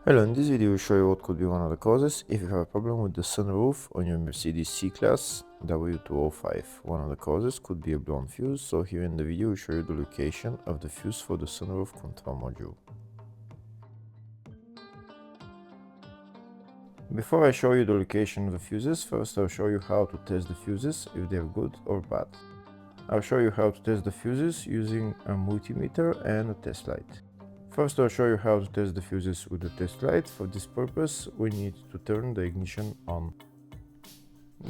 Hello, in this video we'll show you what could be one of the causes if you have a problem with the sunroof on your Mercedes C-Class W205. One of the causes could be a blown fuse, so here in the video we'll show you the location of the fuse for the sunroof control module. Before I show you the location of the fuses, first I'll show you how to test the fuses, if they're good or bad. I'll show you how to test the fuses using a multimeter and a test light. First, I'll show you how to test the fuses with the test light. For this purpose, we need to turn the ignition on.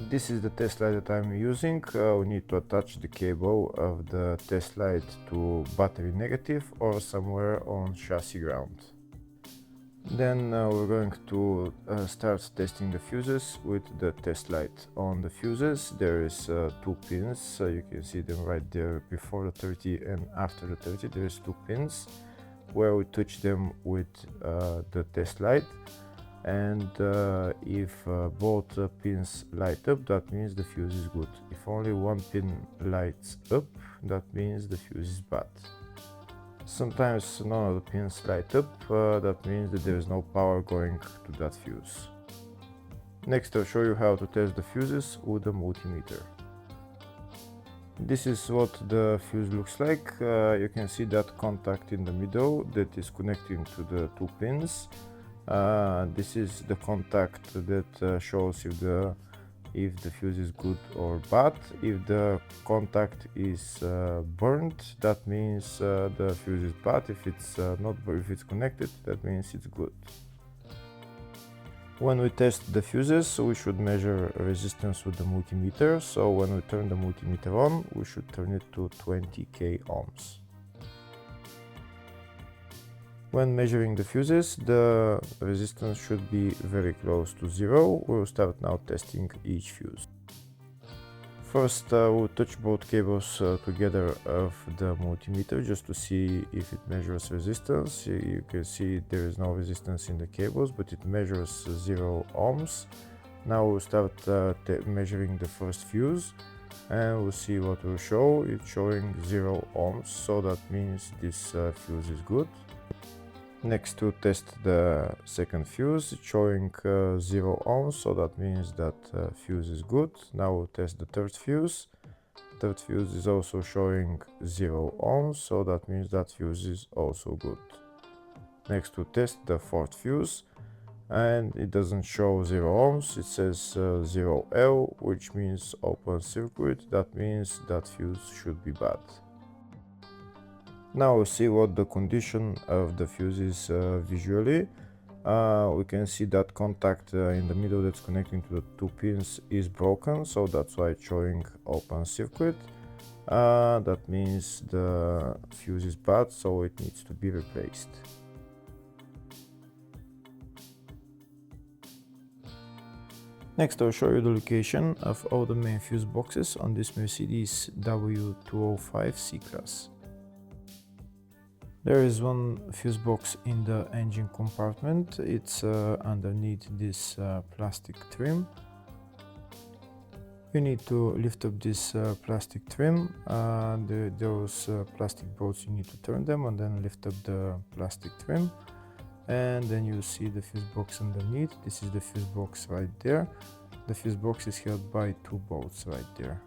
This is the test light that I'm using. We need to attach the cable of the test light to battery negative or somewhere on chassis ground. Then we're going to start testing the fuses with the test light. On the fuses there is two pins, so you can see them right there before the 30 and after the 30 there is two pins where we touch them with the test light, and if both pins light up, that means the fuse is good. If only one pin lights up, that means the fuse is bad. Sometimes none of the pins light up, that means that there is no power going to that fuse. Next I'll show you how to test the fuses with a multimeter. This is what the fuse looks like. You can see that contact in the middle that is connecting to the two pins. This is the contact that shows if the fuse is good or bad. If the contact is burned, that means the fuse is bad. If it's if it's connected, that means it's good. When we test the fuses, we should measure resistance with the multimeter. So when we turn the multimeter on, we should turn it to 20k ohms. When measuring the fuses, the resistance should be very close to zero. We'll start now testing each fuse. First, we'll touch both cables together of the multimeter just to see if it measures resistance. You can see there is no resistance in the cables, but it measures 0 ohms. Now we'll start measuring the first fuse, and we'll see what will show. It's showing 0 ohms, so that means this fuse is good. Next, to test the second fuse, it's showing 0 ohms, so that means that fuse is good. Now we'll test the third fuse. Third fuse is also showing 0 ohms, so that means that fuse is also good. Next, to test the fourth fuse, and it doesn't show 0 ohms, it says 0L, which means open circuit. That means that fuse should be bad. Now we'll see what the condition of the fuse is visually. We can see that contact in the middle that's connecting to the two pins is broken, so that's why it's showing open circuit. That means the fuse is bad, so it needs to be replaced. Next I'll show you the location of all the main fuse boxes on this Mercedes W205 C-Class. There is one fuse box in the engine compartment. It's underneath this plastic trim. You need to lift up this plastic trim. Those plastic bolts, you need to turn them and then lift up the plastic trim. And then you see the fuse box underneath. This is the fuse box right there. The fuse box is held by two bolts right there.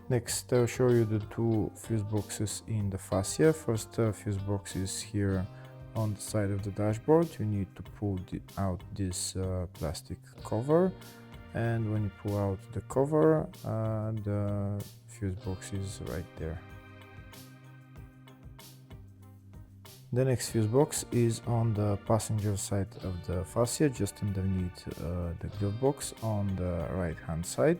Next, I'll show you the two fuse boxes in the fascia. First fuse box is here on the side of the dashboard. You need to pull out this plastic cover, and when you pull out the cover, the fuse box is right there. The next fuse box is on the passenger side of the fascia, just underneath the glove box on the right hand side.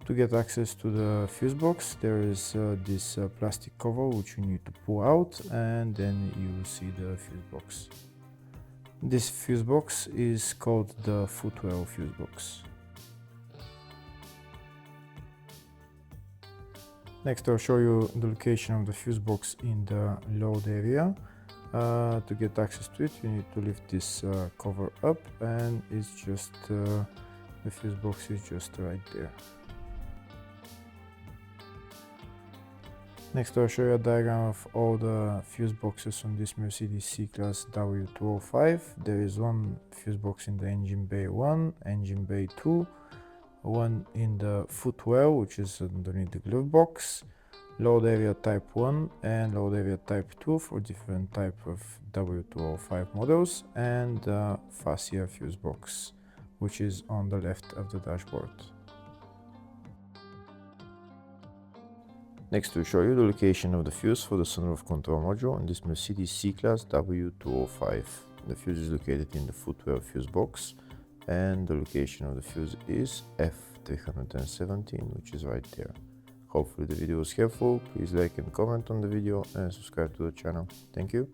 To get access to the fuse box, there is this plastic cover which you need to pull out, and then you will see the fuse box. This fuse box is called the footwell fuse box. Next I'll show you the location of the fuse box in the load area. To get access to it, you need to lift this cover up, and it's just the fuse box is just right there. Next I'll show you a diagram of all the fuse boxes on this Mercedes C-Class W205. There is one fuse box in the engine bay 1, engine bay 2, one in the footwell, which is underneath the glove box, load area type 1 and load area type 2 for different type of W205 models, and the fascia fuse box, which is on the left of the dashboard. Next we'll show you the location of the fuse for the sunroof control module in this Mercedes C-Class W205. The fuse is located in the footwell fuse box, and the location of the fuse is F317, which is right there. Hopefully the video was helpful. Please like and comment on the video and subscribe to the channel. Thank you.